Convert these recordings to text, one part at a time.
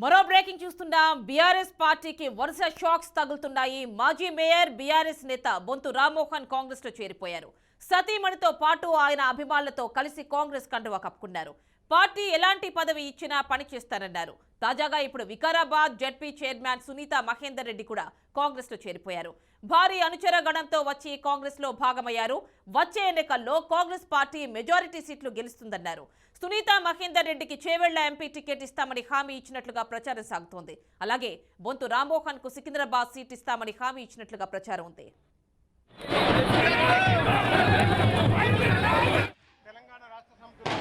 మరో బ్రేకింగ్ చూస్తున్నాం. బీఆర్ఎస్ పార్టీకి వరుస షాక్స్ తగులుతున్నాయి. మాజీ మేయర్ బీఆర్ఎస్ నేత బొంతు రామ్మోహన్ కాంగ్రెస్ లో చేరిపోయారు. సతీమణితో పాటు ఆయన అభిమానులతో కలిసి కాంగ్రెస్ కండువా కప్పుకున్నారు. పార్టీ ఎలాంటి పదవి ఇచ్చినా పని చేస్తారన్నారు. తాజాగా ఇప్పుడు వికారాబాద్ జెడ్పీ చైర్మన్ సునీత మహేందర్ రెడ్డి కూడా కాంగ్రెస్ లో చేరిపోయారు. భారీ అనుచర గణంతో వచ్చి కాంగ్రెస్ లో భాగమయ్యారు. వచ్చే ఎన్నికల్లో కాంగ్రెస్ పార్టీ మెజారిటీ సీట్లు గెలుస్తుందన్నారు. సునీత మహేందర్ రెడ్డికి చేవెళ్ల ఎంపీ టికెట్ ఇస్తామని హామీ ఇచ్చినట్లుగా ప్రచారం సాగుతోంది. అలాగే బొంతు రామ్మోహన్ కు సికింద్రాబాద్ సీట్ ఇస్తామని హామీ ఇచ్చినట్లుగా ప్రచారం ఉంది. తెలంగాణ రాష్ట్ర సమితిలో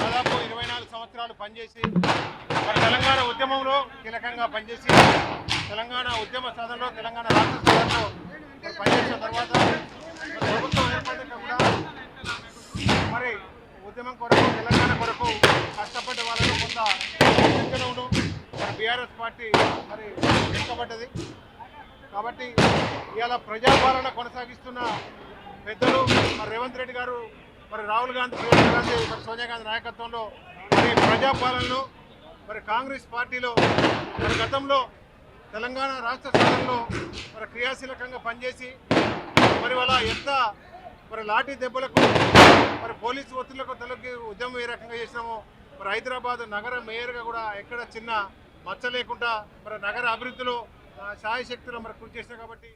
దాదాపు 24 సంవత్సరాలు పనిచేసి తెలంగాణ ఉద్యమంలో కీలకంగా పనిచేసి తెలంగాణ ఉద్యమ సాధనలో తెలంగాణ రాష్ట్ర సాధనలో పనిచేసిన తర్వాత ప్రభుత్వం ఏర్పడ్డాక కూడా మరి ఉద్యమం కొరకు తెలంగాణ కొరకు కష్టపడ్డ వాళ్ళలో కొంత శిక్షణను మరి బీఆర్ఎస్ పార్టీ మరి వెనుకబడ్డది. కాబట్టి ఇవాళ ప్రజాపాలన కొనసాగిస్తున్న పెద్దలు మరి రేవంత్ రెడ్డి గారు, మరి రాహుల్ గాంధీ, ప్రియాంక గాంధీ, మరి సోనియా గాంధీ నాయకత్వంలో మరి ప్రజాపాలనను మరి కాంగ్రెస్ పార్టీలో మరి గతంలో తెలంగాణ రాష్ట్ర సాధనలో మరి క్రియాశీలకంగా పనిచేసి మరి వాళ్ళ ఎంత మరి లాఠీ దెబ్బలకు మరి పోలీసు ఒత్తిళ్లకు తలకి ఉద్యమం ఏ రకంగా చేసినామో మరి హైదరాబాద్ నగర మేయర్గా కూడా ఎక్కడ చిన్న మచ్చ లేకుండా మరి నగర అభివృద్ధిలో శాయశక్తిలో మరి కృషి చేసినా కాబట్టి